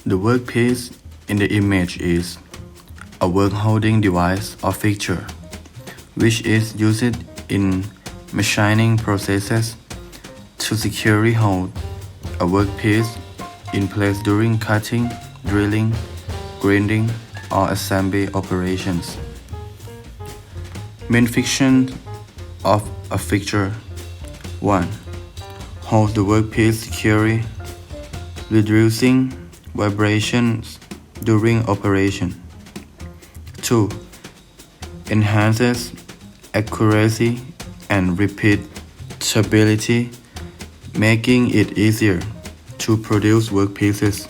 The workpiece in the image is a work-holding device or fixture, which is used in machining processes to securely hold a workpiece in place during cutting, drilling, grinding, or assembly operations. Main functions of a fixture: 1. Hold the workpiece securely, reducing vibrations during operation. 2. Enhances accuracy and repeatability, making it easier to produce workpieces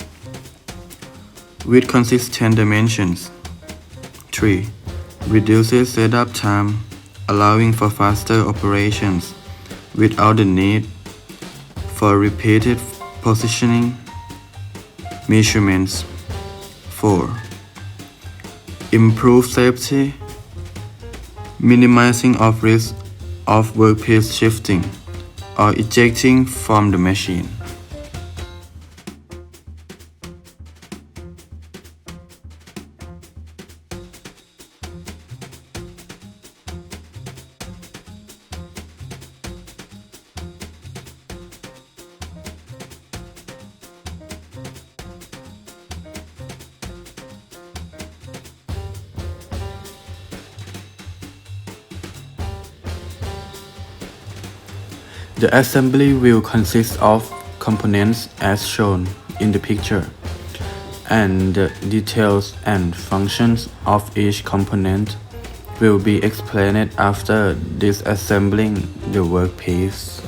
with consistent dimensions. 3. Reduces setup time, allowing for faster operations without the need for repeated positioning measurements. 4. Improve safety, minimizing of risk of workpiece shifting or ejecting from the machine. The assembly will consist of components as shown in the picture, and the details and functions of each component will be explained after disassembling the workpiece.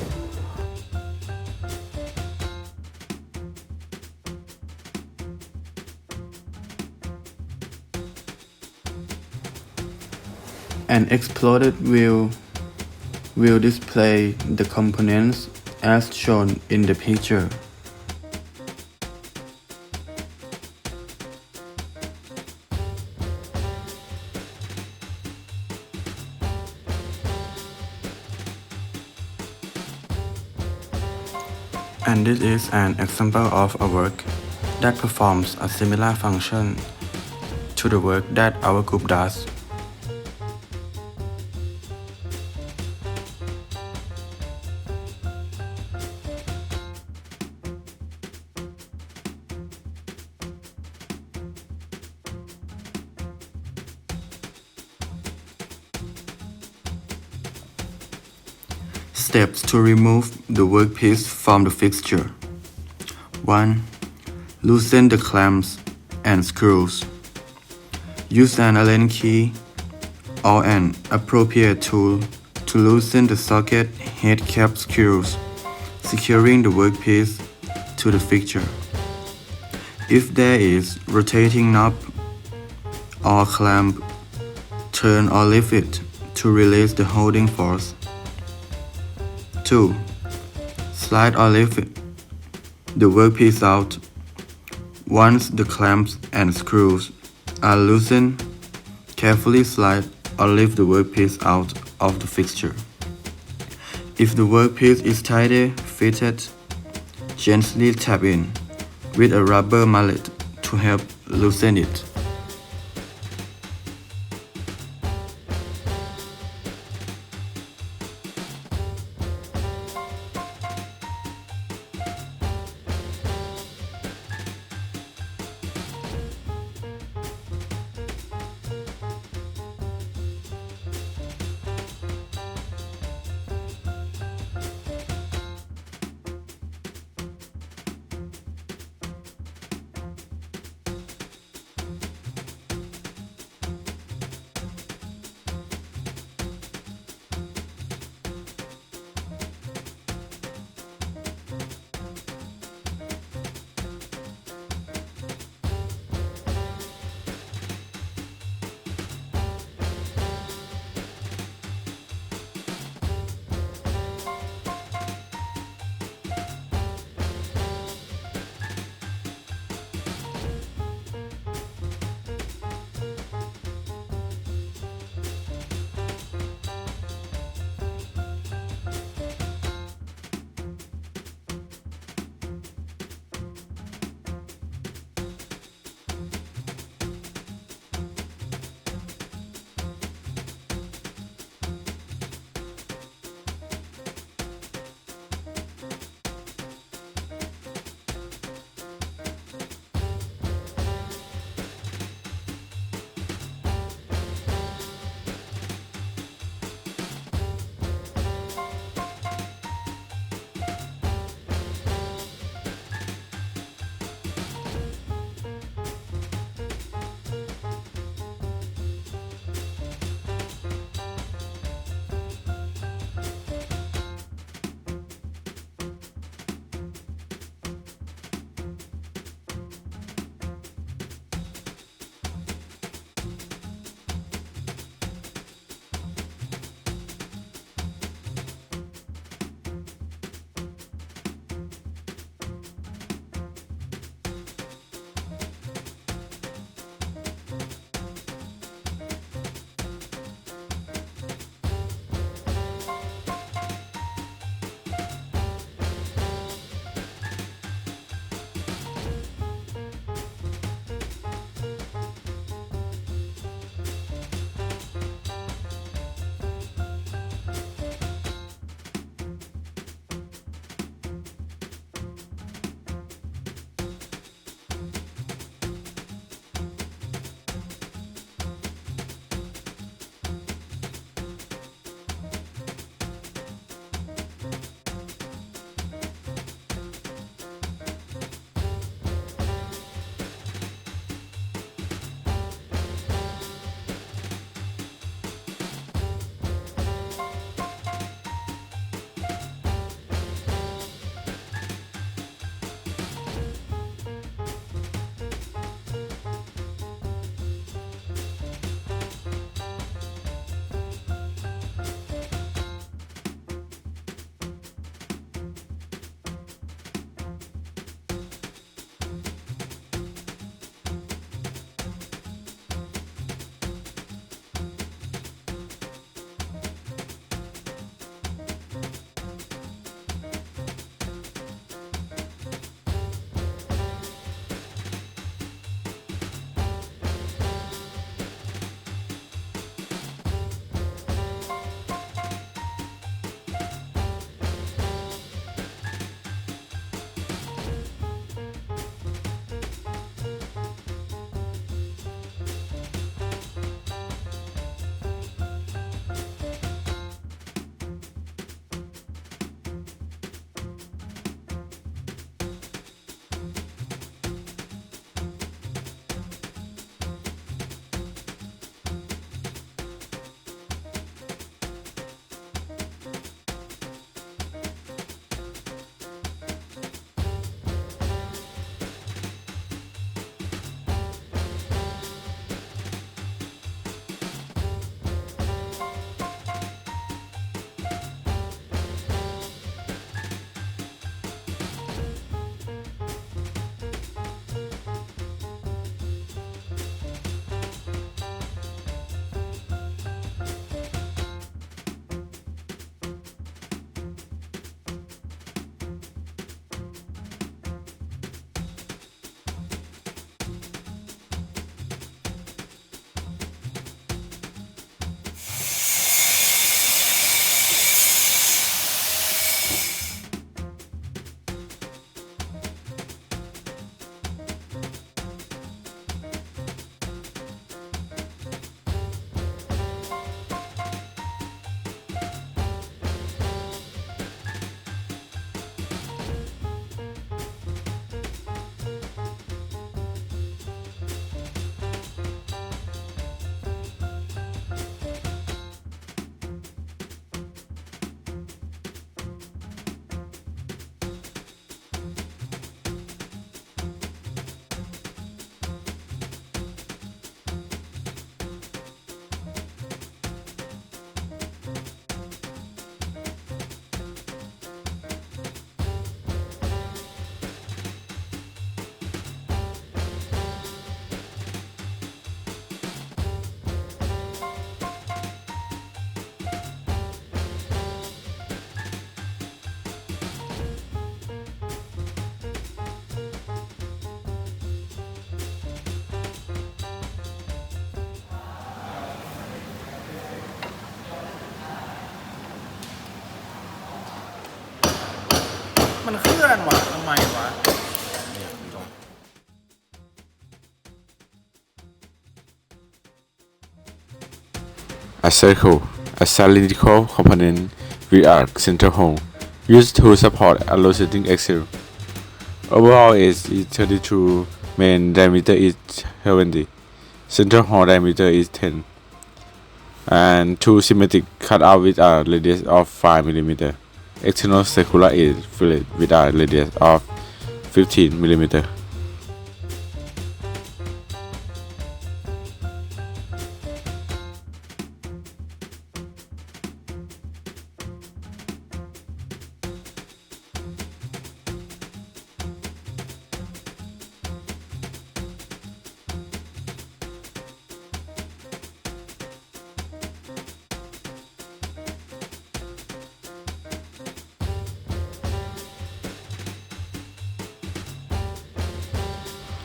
An exploded wheel will display the components as shown in the picture. And this is an example of a work that performs a similar function to the work that our group does. Steps to remove the workpiece from the fixture. 1. Loosen the clamps and screws. Use an Allen key or an appropriate tool to loosen the socket head cap screws, securing the workpiece to the fixture. If there is rotating knob or clamp, turn or lift it to release the holding force. 2. Slide or lift the workpiece out. Once the clamps and screws are loosened, carefully slide or lift the workpiece out of the fixture. If the workpiece is tightly fitted, gently tap in with a rubber mallet to help loosen it. มันเคลื่อนวะทำไมวะ A circle, a cylindrical component with a center hole, used to support a rotating axle. Overall age is 32, main diameter is 70, center hole diameter is 10, and two symmetric cutout with a radius of 5 mm. External circular is filled with a radius of 15 mm.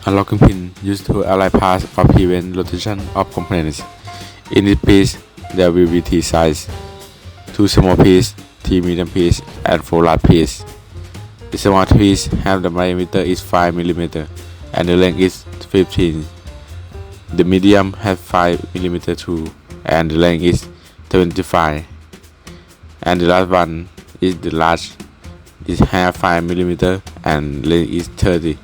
A locking pin used to align parts or prevent rotation of components. In this piece, there will be T size, 2 small pieces, 3 medium pieces, and 4 large pieces. The small piece have the diameter is 5 mm and the length is 15. The medium have 5 mm too, and the length is 25. And the last one is the large. It have 5 mm and length is 30.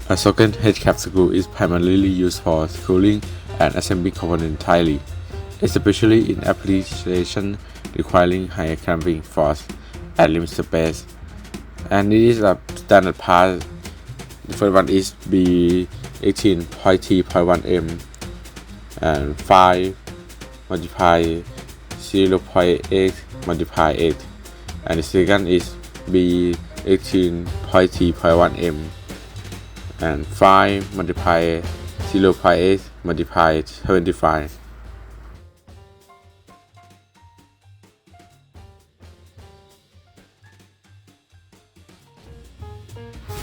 A socket head cap screw is primarily used for screwing and assembling components tightly, especially in applications requiring high clamping force and limited space. And it is a standard part. The first one is B18.T.1 m and 5 multiply 0.8 multiply 8, and the second is B18.T.1 m and 5 multiply 0.8 multiply 75.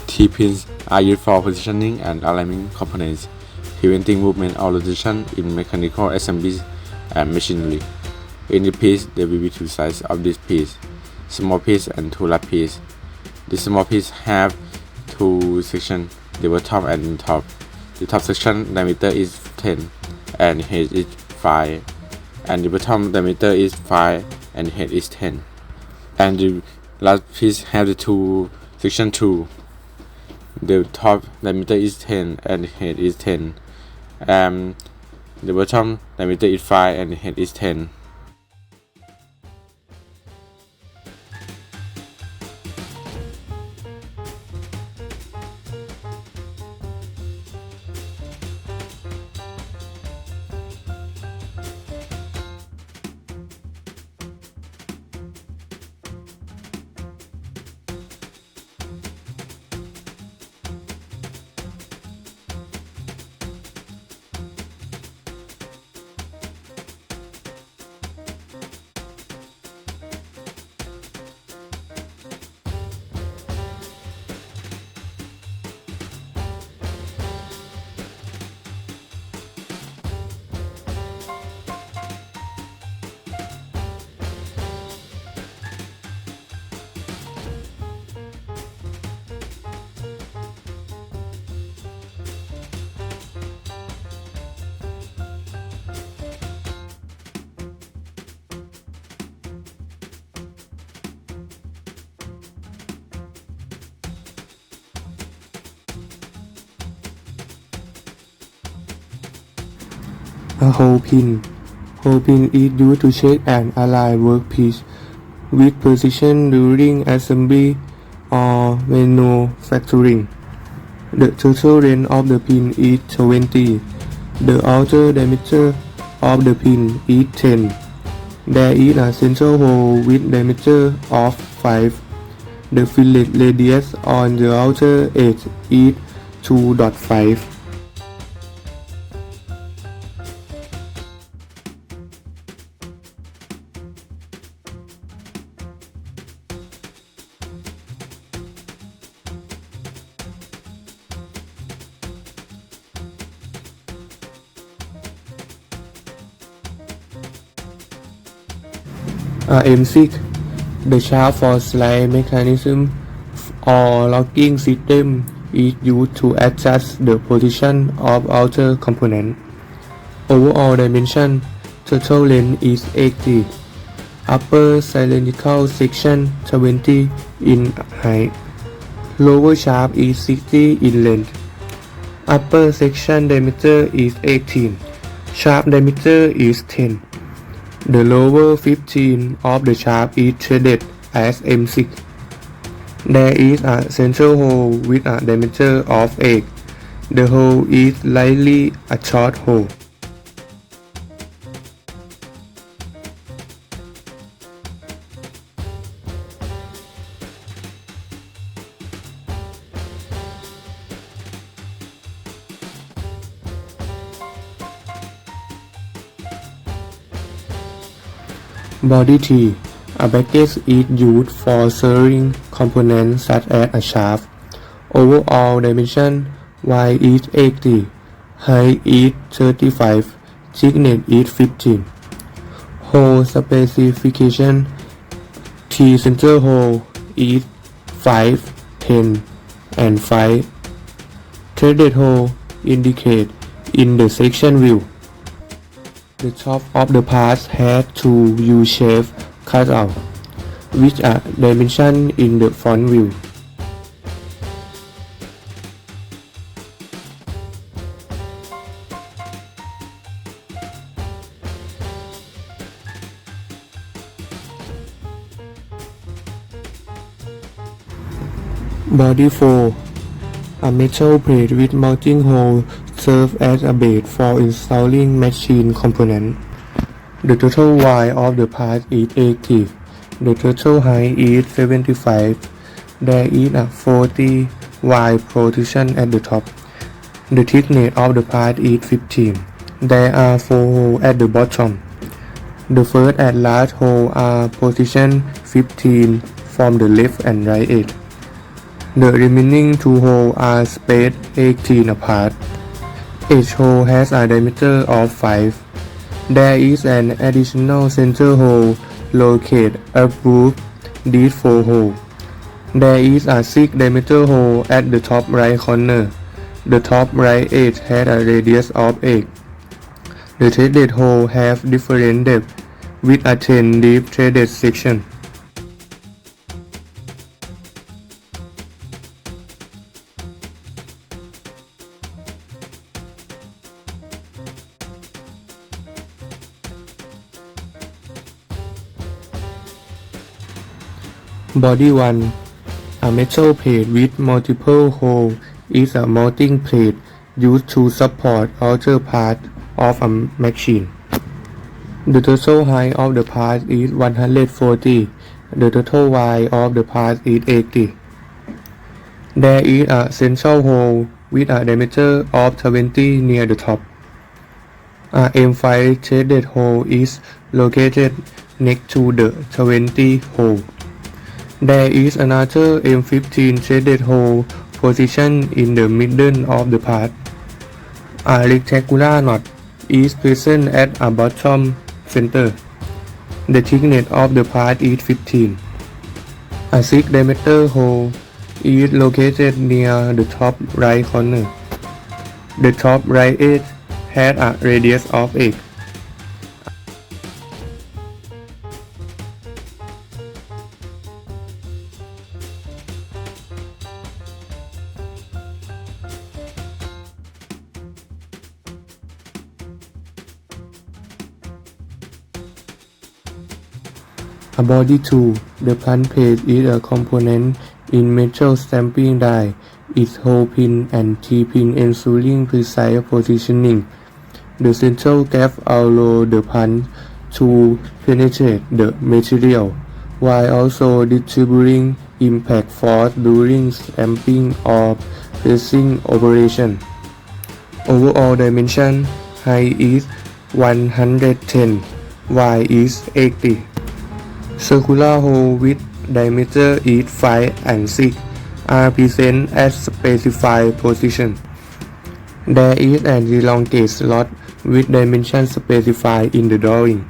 T-pins are used for positioning and aligning components, preventing movement or rotation in mechanical assemblies and machinery. In the piece, there will be two sides of this piece, small piece and two large piece. The small piece have two sections, the bottom and the top. The top section diameter is 10 and height is 5, and the bottom diameter is 5 and height is 10. And the last piece have the two section too. The top diameter is 10 and height is 10. The bottom diameter is 5 and height is 10. A hole pin. Hole pin is used to check and align workpiece with precision during assembly or manufacturing. The total length of the pin is 20. The outer diameter of the pin is 10. There is a central hole with diameter of 5. The fillet radius on the outer edge is 2.5. M6. The shaft for slide mechanism or locking system is used to adjust the position of outer component. Overall dimension, total length is 80. Upper cylindrical section 20 in height. Lower shaft is 60 in length. Upper section diameter is 18. Shaft diameter is 10. The lower 15 of the shaft is threaded as M6. There is a central hole with a diameter of 8. The hole is slightly a short hole. Body T. A bracket is used for securing components such as a shaft. Overall dimension, wide is 80, height is 35, thickness is 15. Hole specification: T center hole is 5, 10, and 5. Threaded hole indicate in the section view. The top of the part has two U-shaped cutouts, which are dimensioned in the front view. Body 4. A metal plate with mounting hole serves as a base for installing machine components. The total width of the part is 80. The total height is 75. There is a 40 wide protrusion at the top. The thickness of the part is 15. There are 4 holes at the bottom. The first and last hole are positioned 15 from the left and right edge. The remaining 2 holes are spaced 18 apart. Each hole has a diameter of 5. There is an additional center hole located above these 4 holes. There is a 6 diameter hole at the top right corner. The top right edge has a radius of 8. The threaded hole have different depth with a 10 deep threaded section. Body 1. A metal plate with multiple holes is a mounting plate used to support outer part of a machine. The total height of the part is 140. The total width of the part is 80. There is a central hole with a diameter of 20 near the top. A M5 threaded hole is located next to the 20 hole. There is another M15 threaded hole positioned in the middle of the part. A rectangular knot is present at a bottom center. The thickness of the part is 15. A 6 diameter hole is located near the top right corner. The top right edge has a radius of 8. A body tool. The punch plate is a component in metal stamping die. Its hole pin and T-pin ensuring precise positioning. The central gap allows the punch to penetrate the material, while also distributing impact force during stamping or pressing operation. Overall dimension: height is 110, wide is 80. Circular hole with diameter is 5 and 6 are present at specified position. There is an elongated slot with dimension specified in the drawing.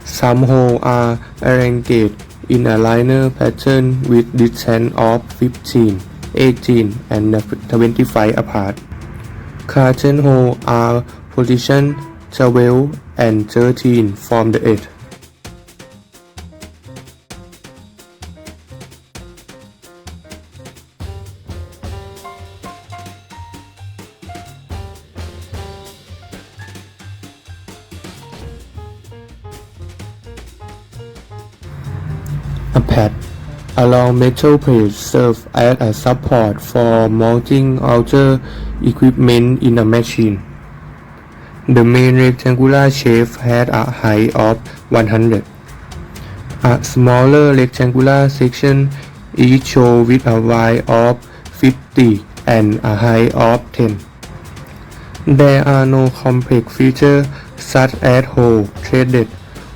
Some holes are arranged in a linear pattern with distance of 15, 18, and 25 apart. Curtain holes are positioned 12 and 13 from the edge. A pad along metal plate serves as a support for mounting outer equipment in a machine. The main rectangular shape has a height of 100. A smaller rectangular section is shown with a width of 50 and a height of 10. There are no complex features such as hole, threaded,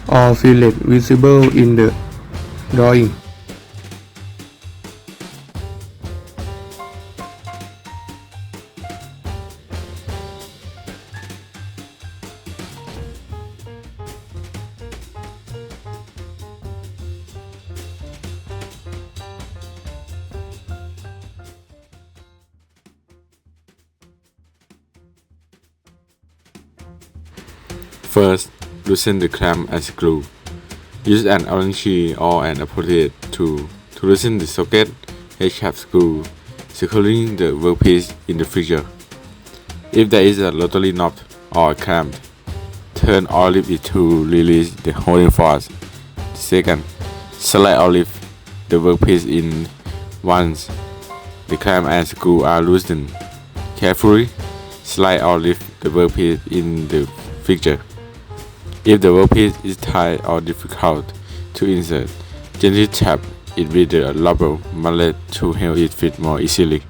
or fillet visible in the drawing. First, loosen the clamp and screw. Use an Allen key or an appropriate tool to loosen the socket H-cap screw securing the workpiece in the fixture. If there is a rotary knob or a clamp, turn or lift it to release the holding force. Second, slide or lift the workpiece in once the clamp and screw are loosened. Carefully slide or lift the workpiece in the fixture. If the workpiece is tight or difficult to insert, gently tap it with a rubber mallet to help it fit more easily.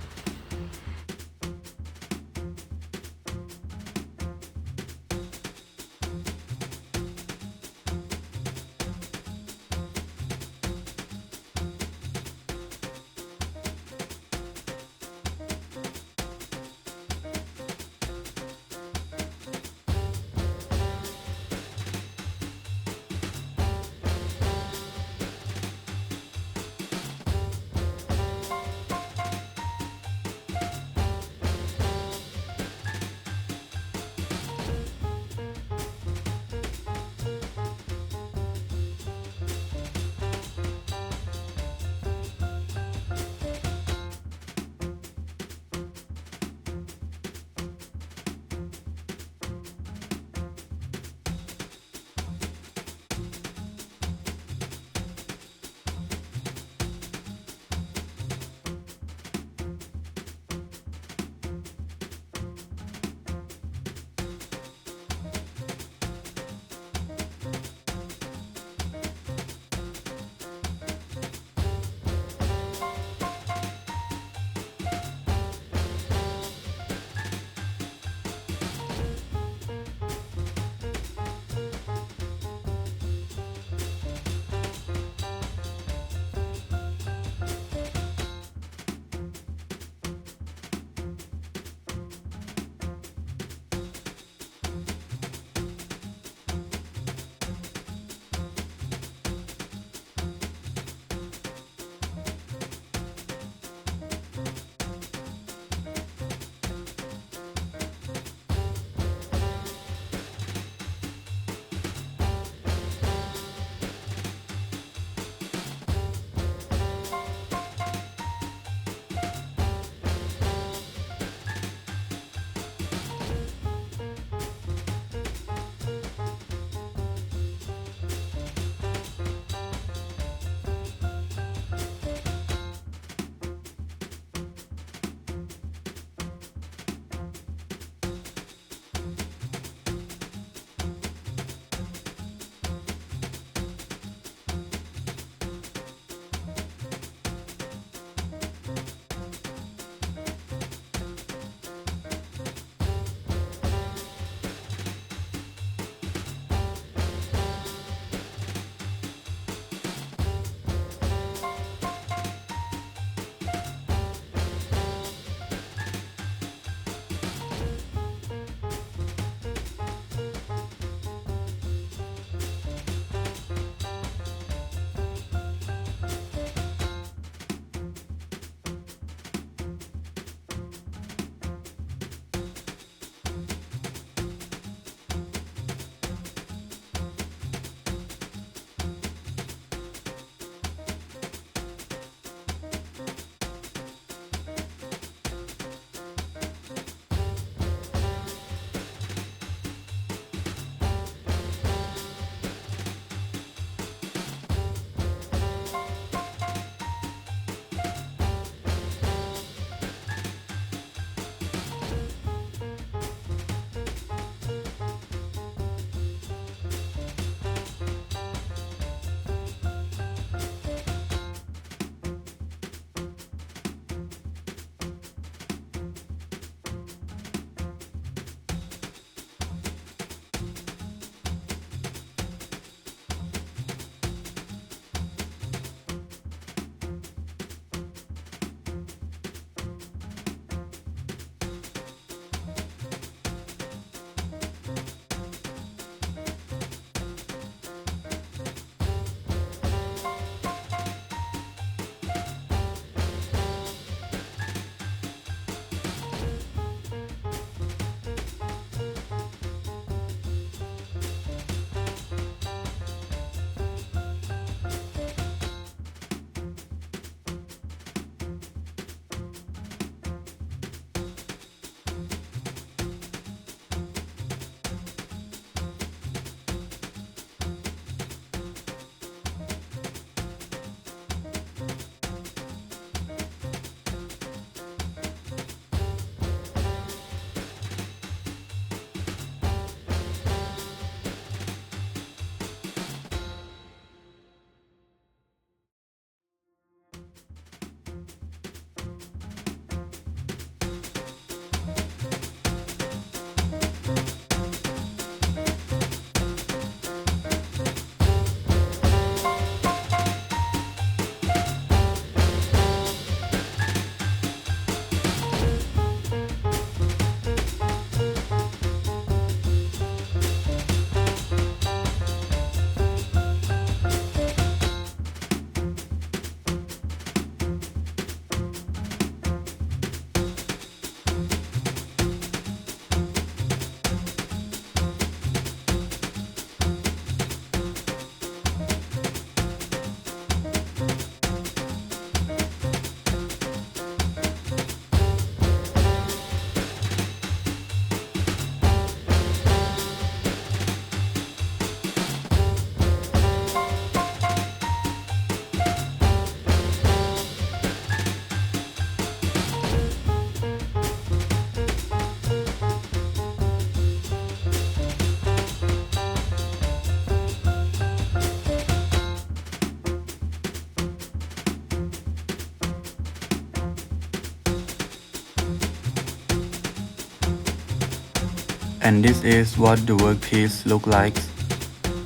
And this is what the workpiece looks like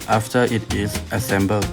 after it is assembled.